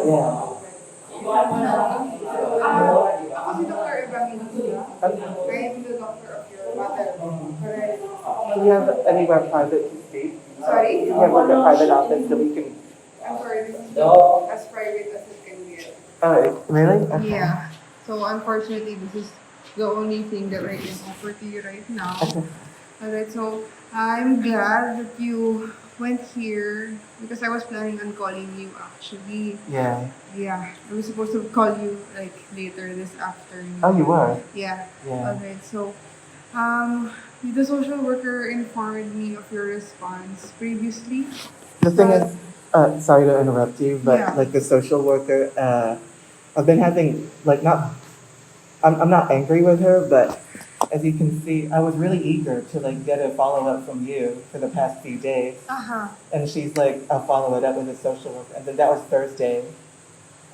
Yeah. Ako si Dr. Evangelista. I am the doctor of your mother. Correct. Do you have anywhere private to speak? Sorry? Do you have like a private office that we can? I'm sorry, this is as private as it can get. Oh, really? Okay. Yeah. So unfortunately, this is the only thing that I can offer to you right now. Okay. Alright, so I'm glad that you went here because I was planning on calling you actually. Yeah. Yeah, I was supposed to call you like later this afternoon. Oh, you were? Yeah. Yeah. Alright, so the social worker informed me of your response previously. The thing is, sorry to interrupt you, but Yeah. like the social worker, I've been having like not, I'm not angry with her, but as you can see, I was really eager to like get a follow up from you for the past few days, Uh-huh. and she's like, I'll follow it up with a social worker, and then that was Thursday,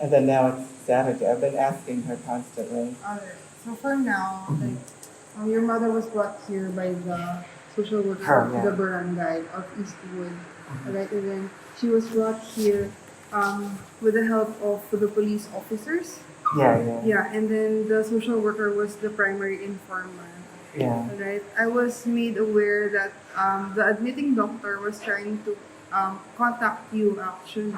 and then now it's Saturday. I've been asking her constantly. Alright, so for now, like, your mother was brought here by the social worker Her, of yeah. the barangay of Eastwood. Alright, and then she was brought here with the help of the police officers. Yeah, yeah, Yeah, and then the social worker was the primary informer. yeah. Alright, I was made aware that the admitting doctor was trying to contact you actually,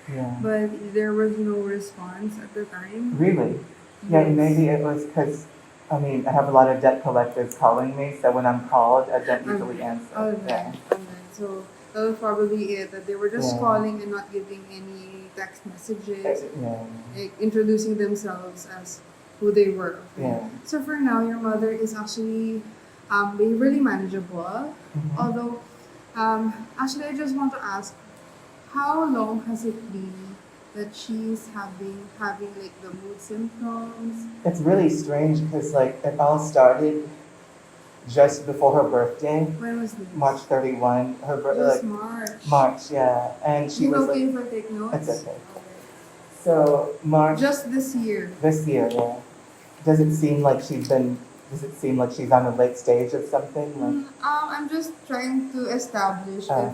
Yeah. but there was no response at the time. Really? Yeah, Yes. maybe it was because, I mean, I have a lot of debt collectors calling me, so when I'm called, I don't usually answer. Alright, Yeah. alright. So that was probably it, that they were just Yeah. calling and not giving any text messages, Yeah. like introducing themselves as who they were. Yeah. So for now, your mother is actually really manageable. Mhm. Although, actually, I just want to ask, how long has it been that she's having like the mood symptoms? It's really strange because, like, it all started just before her birthday, When was this? March 31. Her It birthday, was like, March. March, yeah. And she You was okay like, if I take notes? it's okay. So, March Just this year. this year, yeah. Does it seem like does it seem like she's on a late stage of something? Like, I'm just trying to establish Uh.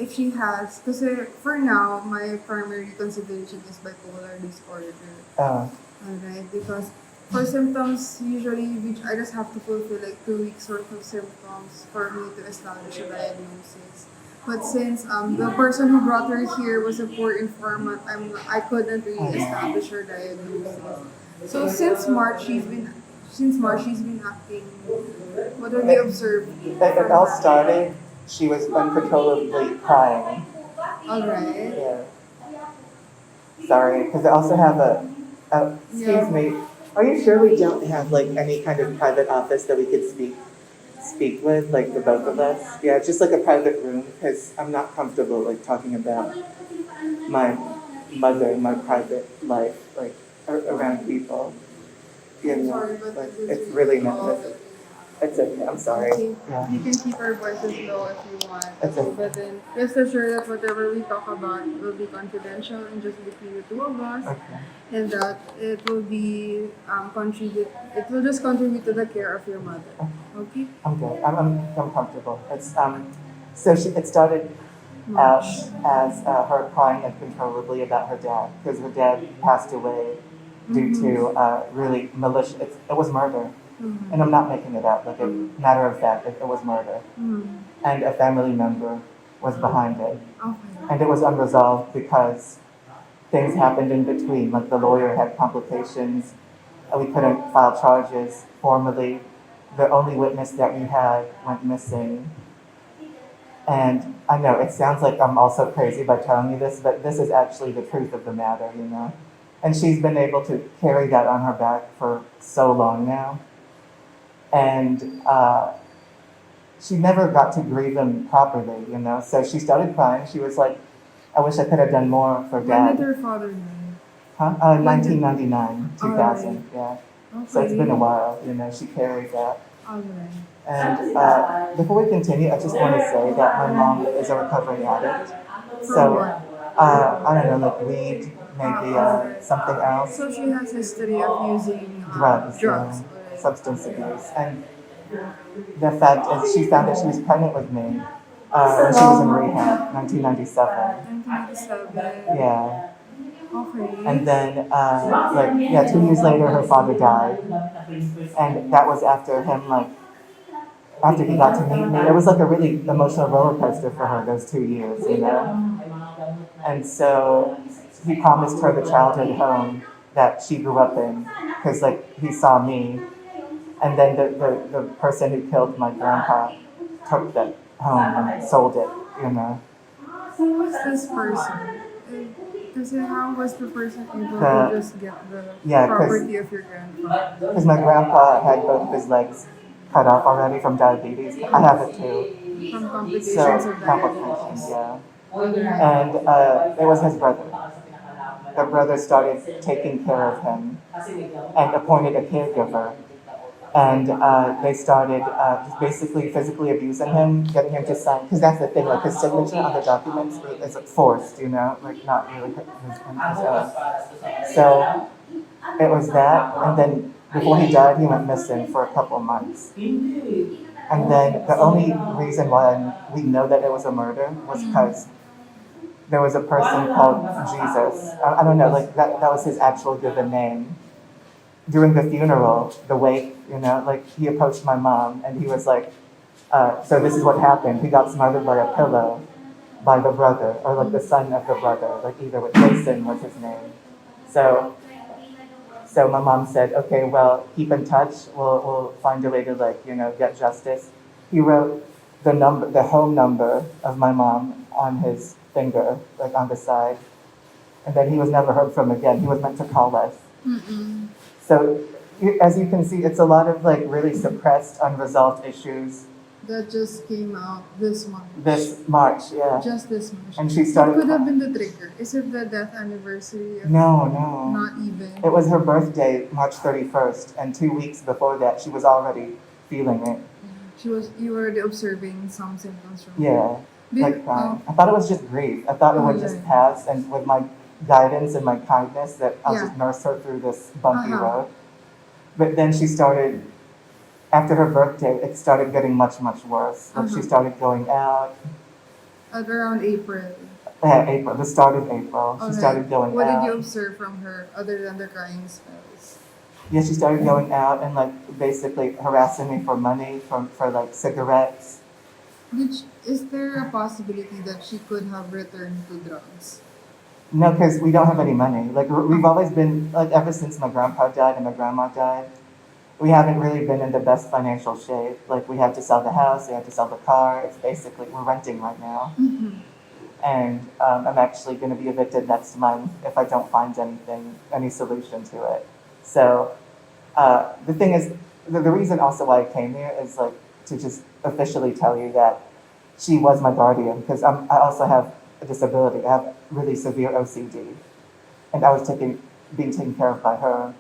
if she has, because for now my primary consideration is bipolar disorder. Alright, because for symptoms usually I just have to fulfill like 2 weeks worth of symptoms for me to establish a diagnosis. But since the person who brought her here was a poor informant, I couldn't really establish her diagnosis. So since March she's been acting. What have you observed? it all started, she was uncontrollably crying. Alright. Yeah. Sorry, because I also have excuse Yeah. me, are you sure we don't have like any kind of private office that we could speak with, like the both of us? Yeah, just like a private room, because I'm not comfortable like talking about my mother, my private life, like around people. You I'm know, sorry, but like this it's is really all not. that It's okay. I'm sorry. Okay. Yeah. You can keep our voices low if you want. That's okay. But then rest assured that whatever we talk about will be confidential and just between the two of us. Okay. And that it will be it will just contribute to the care of your mother. Okay? I'm good. I'm comfortable. It's so it started out March. as her crying uncontrollably about her dad because her dad passed away due to really malicious. It was murder, Mhm. and I'm not making it up. Like a matter of fact, it was murder, Mhm. and a family member was behind it, Okay. and it was unresolved because things happened in between. Like the lawyer had complications, and we couldn't file charges formally. The only witness that we had went missing. And I know it sounds like I'm also crazy by telling you this, but this is actually the truth of the matter, you know? And she's been able to carry that on her back for so long now. And she never got to grieve him properly, you know? So she started crying. She was like, I wish I could have done more for When dad. did her father die? Huh? 1999, 2000, yeah. Okay. So it's been a while, you know, she carried that. Alright. And before we continue, I just want to say that my mom is a recovering addict. So, I don't know, like weed, maybe something else, So she has history of using drugs, drugs. substance abuse. And the fact is, she found out she was pregnant with me when she was in rehab, 1997. 1997. Yeah. Okay. And then, 2 years later, her father died. And that was after him, after he got to meet me. It was like a really emotional roller coaster for her, those 2 years, you know? And so he promised her the childhood home that she grew up in, because, he saw me. And then the person who killed my grandpa took that home and sold it, you know? Who was this person? Because how was the person able The- to just get the Yeah, 'cause- property of your grandpa? Because my grandpa had both of his legs cut off already from diabetes. I have it too. From So, complications of complications, diabetes. yeah. Alright. And it was his brother. The brother started taking care of him and appointed a caregiver. And they started just basically physically abusing him, getting him to sign, because that's the thing, his signature on the documents is forced, you know, not really his own. So it was that, and then before he died, he went missing for a couple of months. And then the only reason why we know that it was a murder was because there was a person called Jesus. I don't know, that was his actual given name. During the funeral, the wake, he approached my mom and he was like, so this is what happened. He got smothered by a pillow by the brother, or the son of the brother, either with Jason was his name. So my mom said, okay, well, keep in touch. We'll find a way to get justice. He wrote the home number of my mom on his finger, on the side. And then he was never heard from again. He was meant to call us. Mm-mm. So as you can see, it's a lot of really suppressed, unresolved issues. That just came out this month. This March, yeah. Just this March. And she started. What could have been the trigger? Is it the death anniversary? No. Not even. It was her birthday, March 31st, and 2 weeks before that, she was already feeling it. You were already observing some symptoms from Yeah, Be- crying. I thought it was just grief. I thought it would just pass, and with my guidance and my kindness, that I'll just nurse her through this bumpy road. But then she started, after her birthday, it started getting much, much worse. She started going out. At around April. April, the start of April. She started going out. What did you observe from her other than the crying spells? Yeah, she started going out and basically harassing me for money, for cigarettes. Is there a possibility that she could have returned to drugs? No, because we don't have any money. We've always been, ever since my grandpa died and my grandma died, we haven't really been in the best financial shape. We had to sell the house, we had to sell the car. It's basically, we're renting right now. Mm-hmm. And I'm actually going to be evicted next month if I don't find any solution to it. So the thing is, the reason also why I came here is to just officially tell you that she was my guardian, because I also have a disability. I have really severe OCD, and I was being taken care of by her.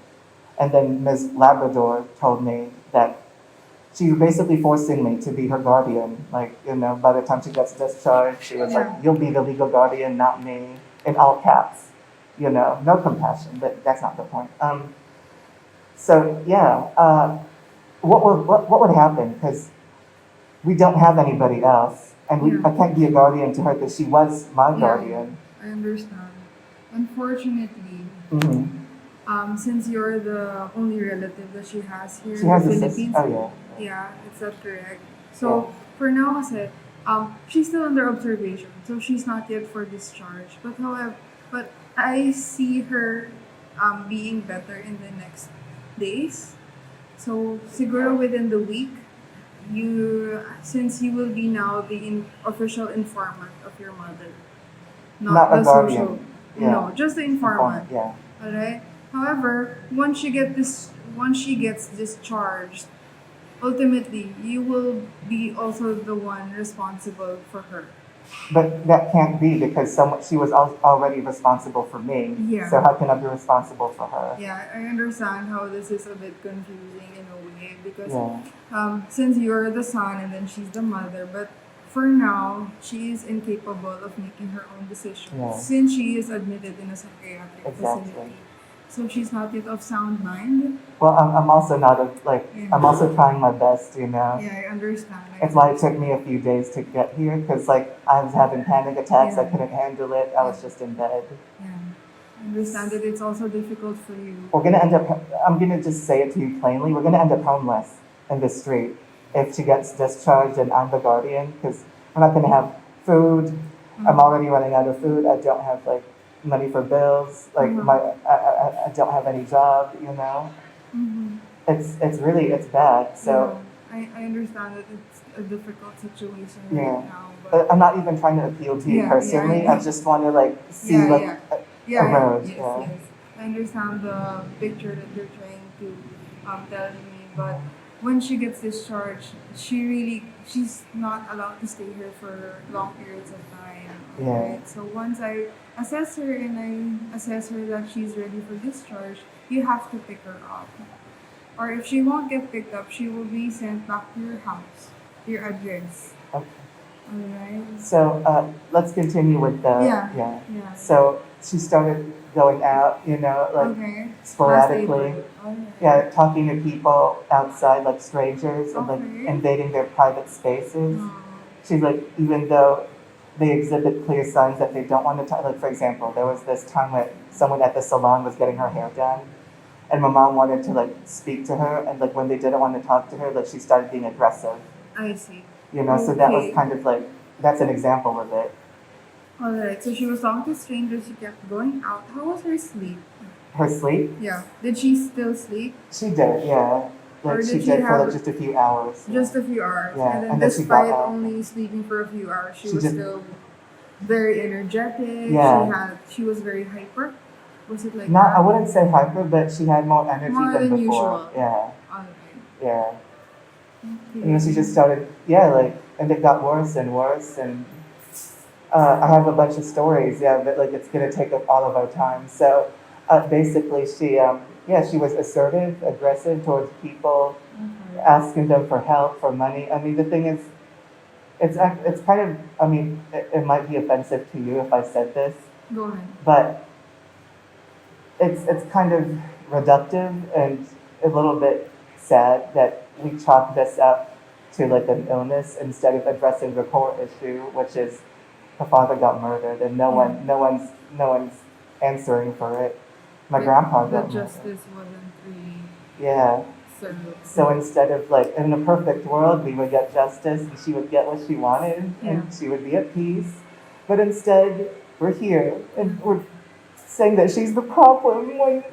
And then Ms. Labrador told me that she was basically forcing me to be her guardian. By the time she gets discharged, she was like, "You'll be the legal guardian, not me," in all caps. No compassion, but that's not the point. What would happen? Because we don't have anybody else, and I can't be a guardian to her because she was my guardian. I understand. Unfortunately, since you're the only relative that she has here She in has the a Philippines, sister. yeah, is that correct? So for now, kasi, she's still under observation, so she's not yet for discharge. But I see her being better in the next days. So siguro within the week, since you will be now the official informant of your mother, not a the guardian. social. Yeah. No, just the informant. Yeah. Alright. However, once she gets discharged, ultimately you will be also the one responsible for her. But that can't be because she was already responsible for me. Yeah. So how can I be responsible for her? Yeah, I understand how this is a bit confusing in a way because Yeah. since you're the son and then she's the mother, but for now she is incapable of making her own decisions since she is admitted in a psychiatric facility. So she's not yet of sound mind. Well, I'm also not I'm also trying my best, Yeah, I understand. It's why it took me a few days to get here because I was having panic attacks. I couldn't handle it. I was just in bed. Yeah, I understand that it's also difficult for you. We're gonna end up. I'm gonna just say it to you plainly. We're gonna end up homeless in the street if she gets discharged and I'm the guardian, because we're not gonna have food. I'm already running out of food. I don't have like money for bills. Like I don't have any job. You know, it's really it's bad. So I understand that it's a difficult situation yeah. right now. But I'm not even trying to appeal to you personally. I just want to like see like a road. yes, Yeah. yes. I understand the picture that you're trying to tell me, but when she gets discharged, she's not allowed to stay here for long periods of time. Yeah. Right? So once I assess her and I assess her that she's ready for discharge, you have to pick her up. Or if she won't get picked up, she will be sent back to your house, your address. Okay. Alright. So let's continue with the Yeah. So she started going out, you know, like Okay. sporadically. Alright. Yeah, talking to people outside, like strangers, and like Okay. invading their private spaces. Oh. She's like, even though they exhibit clear signs that they don't want to talk. Like for example, there was this time when someone at the salon was getting her hair done, and my mom wanted to like speak to her, and like when they didn't want to talk to her, like she started being aggressive. I see. You know, so that was Okay. kind of like that's an example of it. Alright, so she was talking to strangers, she kept going out. How was her sleep? Her sleep, Yeah. Did she still sleep? she did, yeah. Or Like did she she did for have like just a few hours. just a few hours? Yeah, And then and then she got despite out. only sleeping for a few hours, she She was just- still very energetic. Yeah. She was very hyper. Was it like Not, that? I wouldn't say hyper, but she had more energy More than than before. usual. Yeah, Alright. yeah. Okay. And then she just started, and it got worse and worse. And I have a bunch of stories, but like it's gonna take up all of our time. So basically, she was assertive, aggressive towards people, Okay. asking them for help, for money. I mean, the thing is, it's kind of, I mean, it might be offensive to you if I said this, Go ahead. but it's kind of reductive and a little bit sad that we chalk this up to like an illness instead of addressing the core issue, which is her father got murdered and no one's answering for it. My grandpa The got murdered. justice wasn't really Yeah. served. So instead of like in a perfect world, we would get justice and she would get what she wanted and she would be at peace. But instead, we're here and we're saying that she's the problem when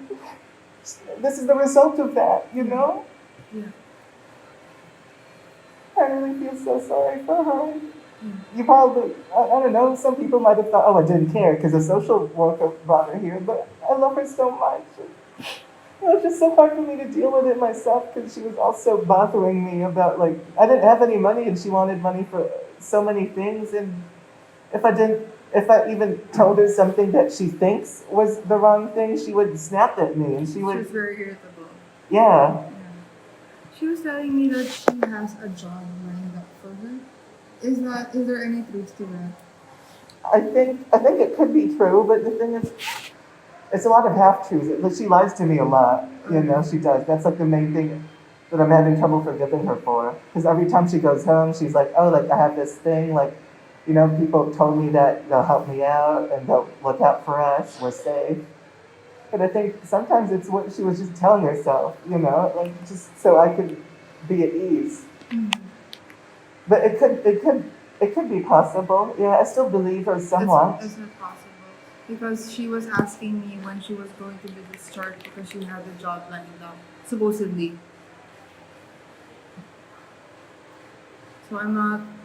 this is the result of that, you know? Yeah. I really feel so sorry for her. You probably, I don't know, some people might have thought, oh, I didn't care because the social worker brought her here, but I love her so much. It was just so hard for me to deal with it myself because she was also bothering me about, like, I didn't have any money and she wanted money for so many things. And if I even told her something that she thinks was the wrong thing, she would snap at me and she She was would, very irritable. yeah. Yeah. She was telling me that she has a job lined up for her. Is there any truth to that? I think it could be true, but the thing is, it's a lot of half truths. Like she lies to me a lot. You know, she does. That's like the main thing that I'm having trouble forgiving her for. Because every time she goes home, she's like, "Oh, like I have this thing. Like, you know, people told me that they'll help me out and they'll look out for us. We're safe." But I think sometimes it's what she was just telling herself. You know, like just so I could be at ease. But it could be possible. Yeah, I still believe her somewhat. It's not possible. Because she was asking me when she was going to be discharged because she had a job lined up, supposedly. So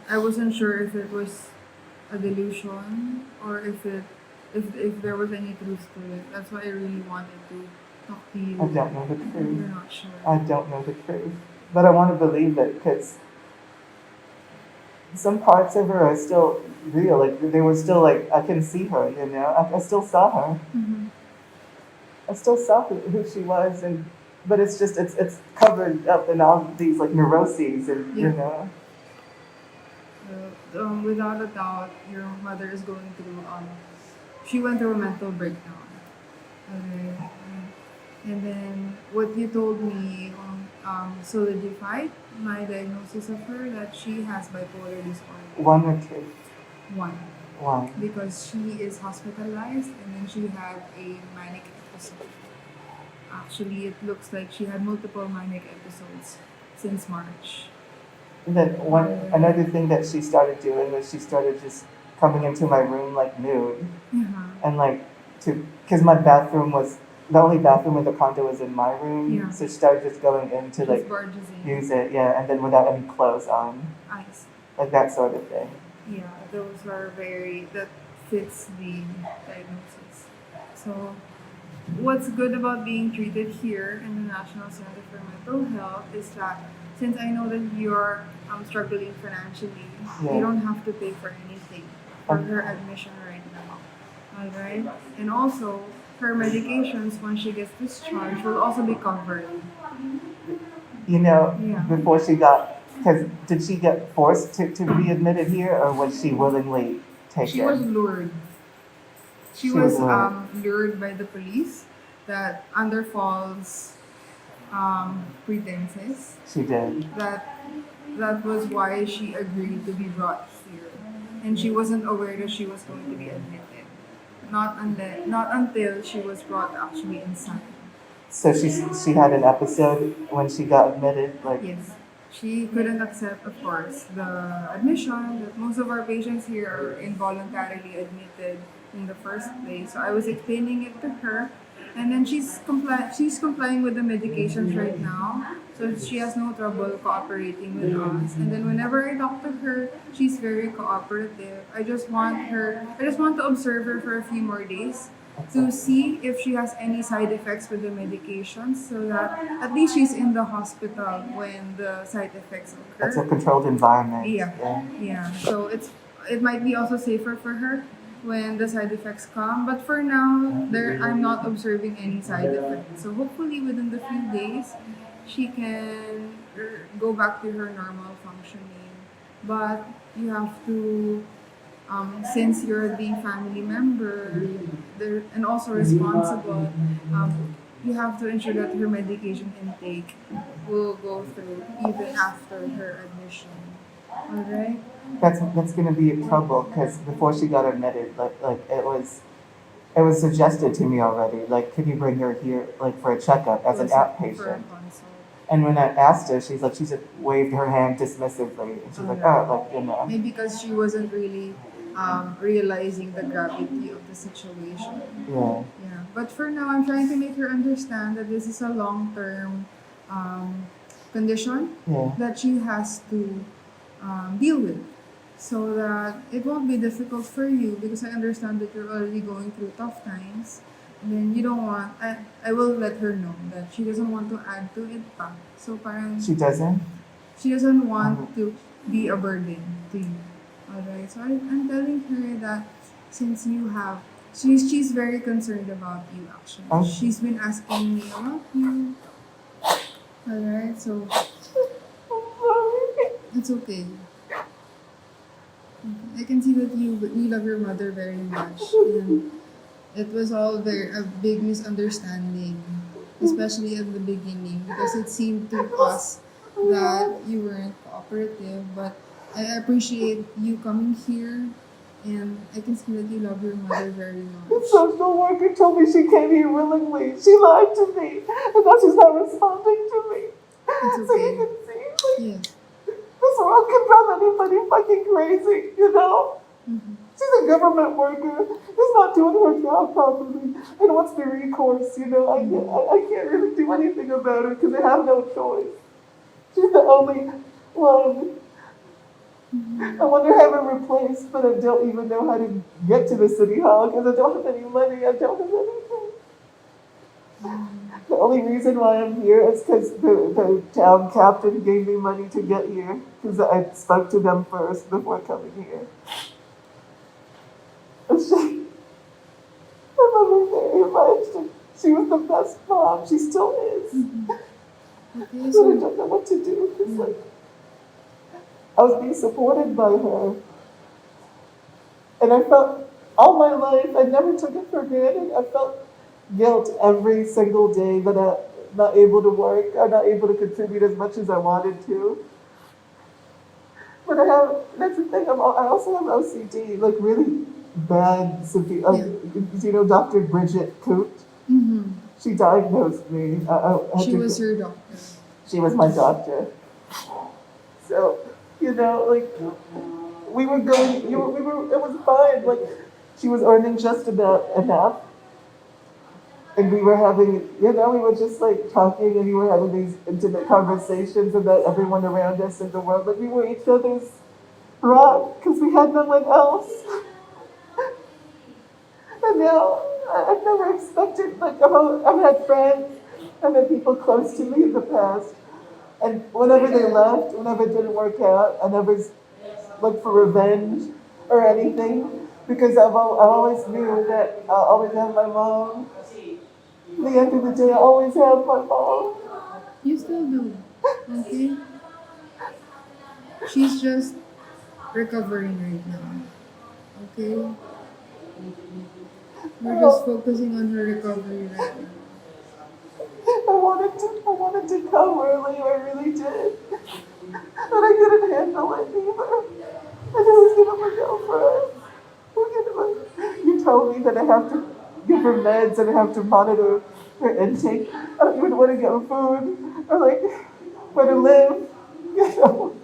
I wasn't sure if it was a delusion or if there was any truth to it. That's why I really wanted to talk to you. I don't know the You're truth. not sure. I don't know the truth. But I want to believe it because some parts of her are still real. Like they were still like I can see her. You know, I still saw her. Mm-hmm. I still saw who she was, but it's just it's covered up in all these like neuroses and you know. Without a doubt, your mother is going through. She went through a mental breakdown. Okay. And then what you told me solidified my diagnosis of her that she has bipolar disorder. One or two. One. Why? because she is hospitalized and then she had a manic episode. Actually, it looks like she had multiple manic episodes since March. And then another thing that she started doing was she started just coming into my room like nude Yeah. and like because my bathroom was the only bathroom in the condo was in my room, Yeah. so she started just going in to like Just barges in. use it, yeah, and then without any clothes on, Ice. like that sort of thing. Yeah, those are that fits the diagnosis. So, what's good about being treated here in the National Center for Mental Health is that since I know that you're struggling financially, Yeah. you don't have to pay for anything for her admission right now. Alright? And also, her medications, when she gets discharged, will also be covered. You know, Yeah. before she got, because did she get forced to be admitted here, or was she willingly taken? She was lured. She was lured by the police that under false pretenses. She did. That was why she agreed to be brought here, and she wasn't aware that she was going to be admitted. Not until she was brought actually inside. So she had an episode when she got admitted, like Yes. She couldn't accept, of course, the admission that most of our patients here are involuntarily admitted in the first place. So I was explaining it to her, and then she's complying with the medications right now. So she has no trouble cooperating with us. And then whenever I talk to her, she's very cooperative. I just want to observe her for a few more days to see if she has any side effects with the medications so that at least she's in the hospital when the side effects occur. it's a controlled environment. Yeah. So it might be also safer for her when the side effects come. But for now, I'm not observing any side effects. So hopefully within the few days, she can go back to her normal functioning. But you have to since you're the family member and also responsible, you have to ensure that her medication intake will go through even after her admission. Alright? That's gonna be a trouble because before she got admitted, like it was suggested to me already. Like, could you bring her here like for a checkup as an For a outpatient? consult. And when I asked her, she just waved her hand dismissively, and she's like, oh, like, you know. Maybe because she wasn't really realizing the gravity of the situation. Yeah. Yeah. But for now, I'm trying to make her understand that this is a long-term condition Yeah. that she has to deal with, so that it won't be difficult for you because I understand that you're already going through tough times. And then you don't want, I will let her know that she doesn't want to add to it pa. So parang She doesn't? she doesn't want to be a burden to you. Alright, so I'm telling her that since you have, she's very concerned about you actually. Oh. She's been asking me about you. Alright, so it's okay. I can see that you love your mother very much, and it was all a big misunderstanding, especially at the beginning, because it seemed to us that you weren't cooperative. But I appreciate you coming here, and I can see that you love your mother very much. The social worker told me she came here willingly. She lied to me, and now she's not responding to me. It's So you okay. can see, like, Yes. this world can drive anybody fucking crazy, you know? Mm-hmm. She's a government worker who's not doing her job properly. And what's the recourse, you know? I can't really do anything about it because I have no choice. She's the only one. I want to have her replaced, but I don't even know how to get to the city hall because I don't have any money. I don't have anything. The only reason why I'm here is because the town captain gave me money to get here because I spoke to them first before coming here. And I love her very much. And she was the best mom. She still is. Okay, But I so don't know what to do because like, I was being supported by her. And I felt all my life, I never took it for granted. I felt guilt every single day that I'm not able to work. I'm not able to contribute as much as I wanted to. But But that's the thing, I also have OCD, like really bad, severe, like, you know, Dr. Bridget Coot? Mm-hmm. She diagnosed me. I had She to was go- your doctor. she was my doctor. So, you know, like, we were going, it was fine. Like, she was earning just about enough. And we were having, you know, we were just like talking and we were having these intimate conversations about everyone around us in the world. Like, we were each other's rock because we had no one else. And now, I've never expected, like, I've had friends, I've had people close to me in the past. And whenever they left, whenever it didn't work out, I never looked for revenge or anything because I always knew that I always have my mom. At the end of the day, I always have my mom. You still do. Okay? She's just recovering right now. Okay? We're just Oh, focusing on her recovery right now. I wanted to come earlier, I really did. But I couldn't handle it either. And who's gonna look out for us? You told me that I have to give her meds and I have to monitor her intake. I don't even want to get her food or like where to live. You know.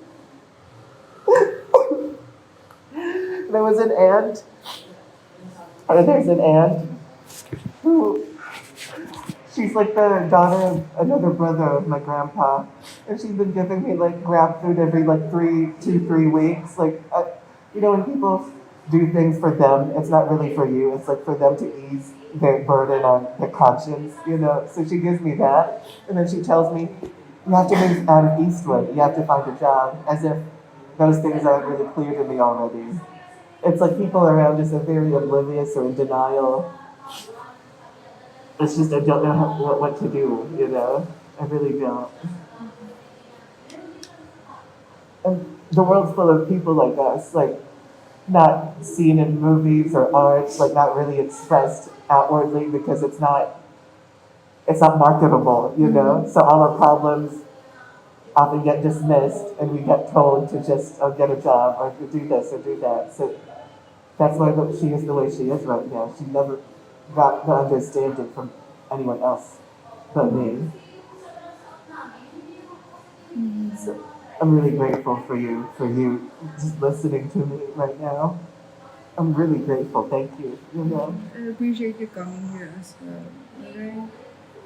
There was an aunt, or there's an aunt who she's like the daughter of another brother of my grandpa, and she's been giving me like grab food every like 3 weeks. Like, you know, when people do things for them, it's not really for you. It's like for them to ease their burden on their conscience, you know. So she gives me that, and then she tells me, "You have to move out of Eastwood. You have to find a job," as if those things aren't really clear to me already. It's like people around us are very oblivious or in denial. It's just I don't know what to do, you know? I really don't. And the world's full of people like us, like not seen in movies or art, like not really expressed outwardly because it's not marketable, you know? So all our problems often get dismissed and we get told to just get a job or to do this or do that. So that's why she is the way she is right now. She never got the understanding from anyone else but me. So I'm really grateful for you just listening to me right now. I'm really grateful. Thank you. You know, I appreciate you coming here as well. Alright?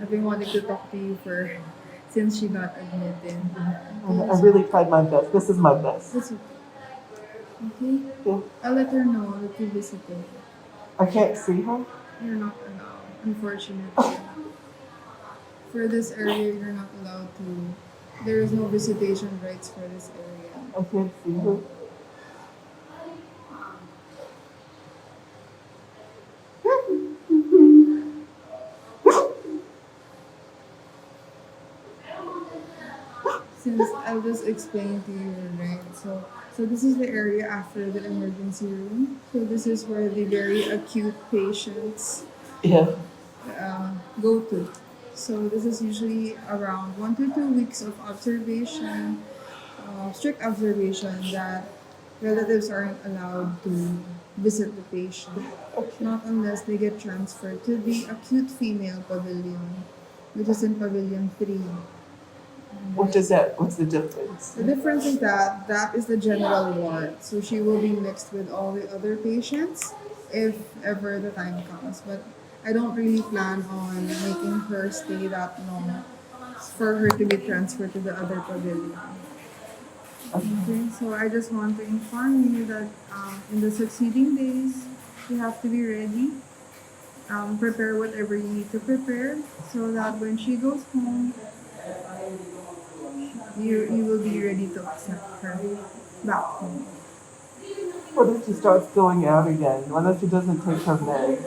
I've been wanting to talk to you for since she got admitted. I really tried my best. This is my best. It's okay. Okay? Yeah. I'll let her know that you visited. I can't see her. You're not allowed, unfortunately. For this area, you're not allowed to. There is no visitation rights for this area. I can't see her. Since I'll just explain to you, right? So this is the area after the emergency room. So this is where the very acute patients Yeah. go to. So this is usually around 1 to 2 weeks of observation, strict observation that relatives aren't allowed to visit the patient, not unless they get transferred to the acute female pavilion, which is in Pavilion 3. What is that? What's the difference? The difference is that that is the general ward, so she will be mixed with all the other patients if ever the time comes. But I don't really plan on making her stay that long for her to be transferred to the other pavilion. Okay, so I just want to inform you that in the succeeding days, you have to be ready. Prepare whatever you need to prepare so that when she goes home, you will be ready to accept her back home. What if she starts going out again? What if she doesn't take her meds?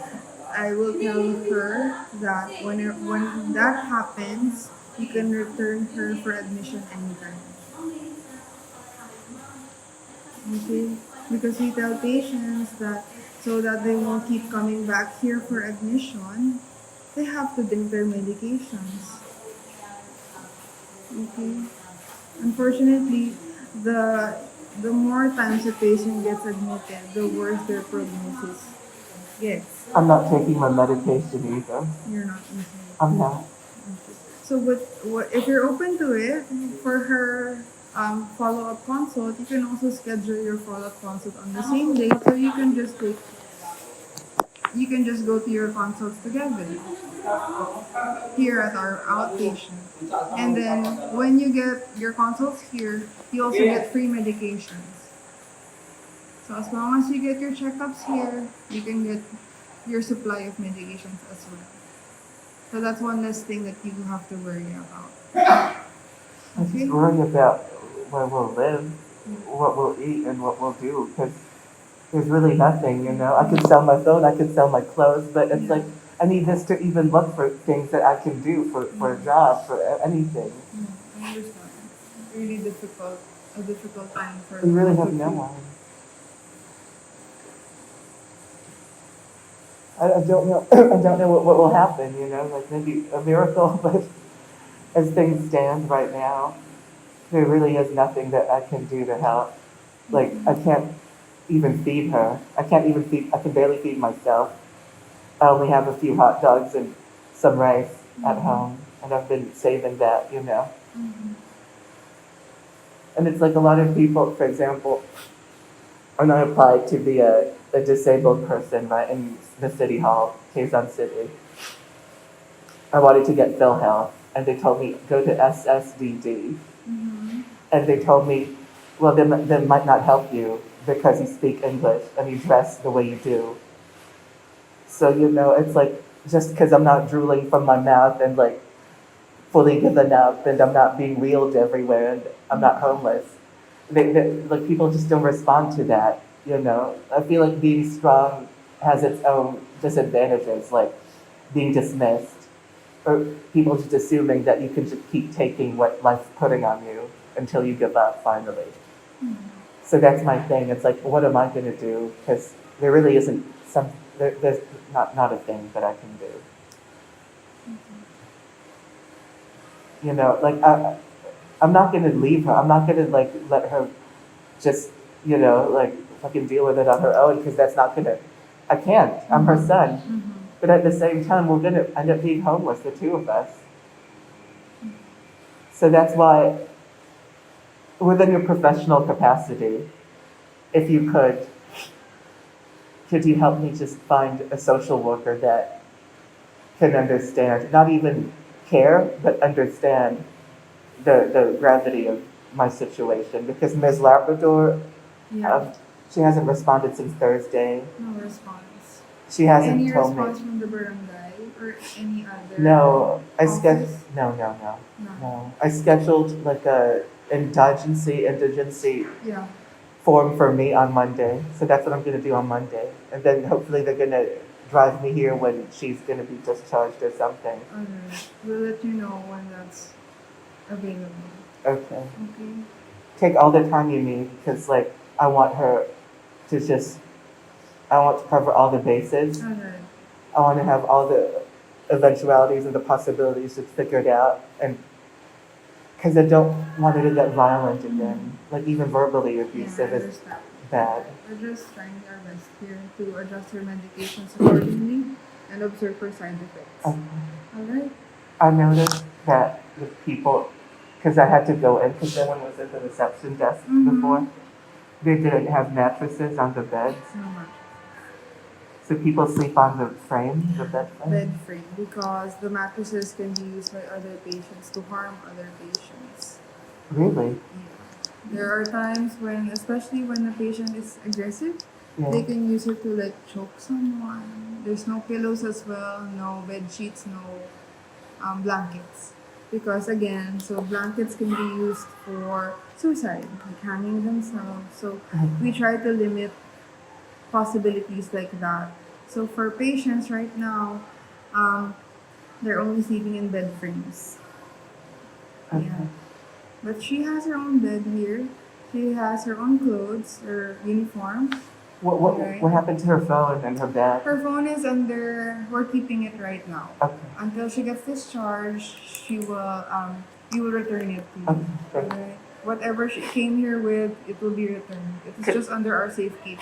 I will tell her that when that happens, you can return her for admission anytime. Okay? Because we tell patients that so that they won't keep coming back here for admission, they have to drink their medications. Okay? Unfortunately, the the more times a patient gets admitted, the worse their prognosis gets. I'm not taking my medication either. You're not using it. I'm not. So, what if you're open to it for her follow-up consult, you can also schedule your follow-up consult on the same day, so you can just go to your consults together here at our outpatient. And then when you get your consults here, you also get free medications. So as long as you get your checkups here, you can get your supply of medications as well. So that's one less thing that you have to worry about. I just worry about where we'll live, what we'll eat, and what we'll do, because there's really nothing, you know. I could sell my phone, I could sell my clothes, but it's like, I need this to even look for things that I can do for a job, for anything. I understand. It's really a difficult time for We really have lots of no people. one. I don't know. I don't know what will happen. You know, like maybe a miracle, but as things stand right now, there really is nothing that I can do to help. Like I can't even feed her. I can't even feed. I can barely feed myself. I only have a few hot dogs and some rice at home, and I've been saving that. You know, and it's like a lot of people. For example, when I applied to be a disabled person, right, in the city hall, Quezon City, I wanted to get PhilHealth, and they told me go to SSDD, and they told me, well, they might not help you because you speak English and you dress the way you do. So you know, it's like just because I'm not drooling from my mouth and like fully given up, and I'm not being wheeled everywhere, and I'm not homeless. Like people just don't respond to that. You know, I feel like being strong has its own disadvantages, like being dismissed, or people just assuming that you can just keep taking what life's putting on you until you give up finally. So that's my thing. It's like, what am I going to do? Because there really isn't there's not a thing that I can do. You know, like I'm not going to leave her. I'm not going to like let her just, you know, like fucking deal with it on her own, because that's not going to, I can't. I'm her son. But at the same time, we're going to end up being homeless, the two of us. So that's why, within your professional capacity, if you could you help me just find a social worker that can understand, not even care, but understand the gravity of my situation? Because Ms. Labrador, Yeah, she hasn't responded since Thursday. no response. She hasn't Any told me. response from the barangay or any other No, I office? scheduled. No. No. I scheduled like a indigency Yeah. form for me on Monday. So that's what I'm gonna do on Monday, and then hopefully they're gonna drive me here when she's gonna be discharged or something. Alright. We'll let you know when that's available. Okay. Okay. Take all the time you need, because like I want her to just. I want to cover all the bases. Alright. I want to have all the eventualities and the possibilities just figured out, and because I don't want her to get violent again, like even verbally Yeah, abusive I is understand. bad. We're just trying our best here to adjust her medications accordingly and observe her side effects. Alright? I noticed that the people, because I had to go in, because no one was at the reception desk before, they didn't have mattresses on the beds, No much. so people sleep on the frame, the bed frame. Bed frame, because the mattresses can be used by other patients to harm other patients. Really? Yeah. There are times when, especially when the patient is aggressive, Yeah. they can use it to like choke someone. There's no pillows as well, no bed sheets, no blankets. Because again, so blankets can be used for suicide, like hanging themselves. So we try to limit possibilities like that. So for patients right now, they're only sleeping in bed frames. Okay. Yeah. But she has her own bed here. She has her own clothes, her uniform. Right. What happened to her phone and her bag? Her phone is under. We're keeping it right now. Okay. Until she gets discharged, she will. You will return it to you. Okay. Alright. whatever she came here with, it will be returned. It is just under our safekeeping.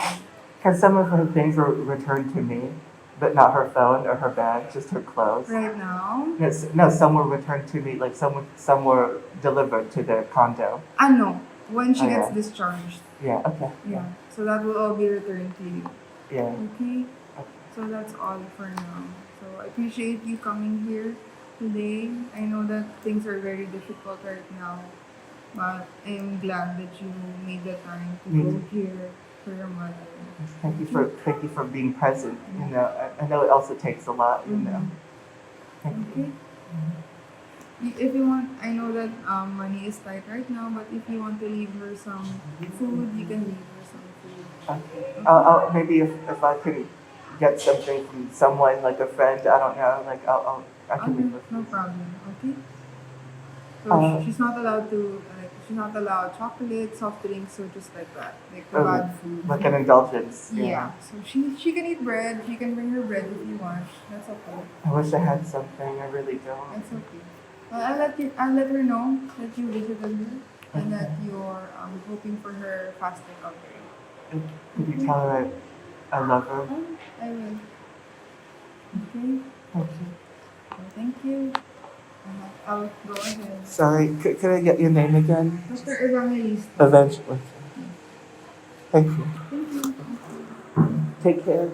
Because some of her things were returned to me, but not her phone or her bag, just her clothes. Right now? No, some were returned to me, like some were delivered to the condo. No. When she Oh, gets yeah. discharged. Yeah, okay. Yeah. So that will all be returned to you. Yeah. Okay? Okay. So that's all for now. So I appreciate you coming here today. I know that things are very difficult right now, but I'm glad that you made the time to go here for your mother. Thank you for being present. You know, I know it also takes a lot. You know. Thank you. If you want, I know that money is tight right now, but if you want to leave her some food, you can leave her some food. Okay. I'll maybe if I can get something from someone like a friend. I don't know. Like I can leave her. No problem. Okay. So she's not allowed to she's not allowed chocolate, soft drinks, or just like that, like bad food. Like an indulgence. Yeah. So she can eat bread. She can bring her bread if you want. That's okay. I wish I had something. I really don't. That's okay. I'll let her know that you visited her and that you're hoping for her fast recovery. Could you tell her I love her? I will. Okay. Thank you. Well, thank you. I'll go ahead. Sorry, could I get your name again? Mr. Evangelista. Eventually. Thank you. Thank you. Take care.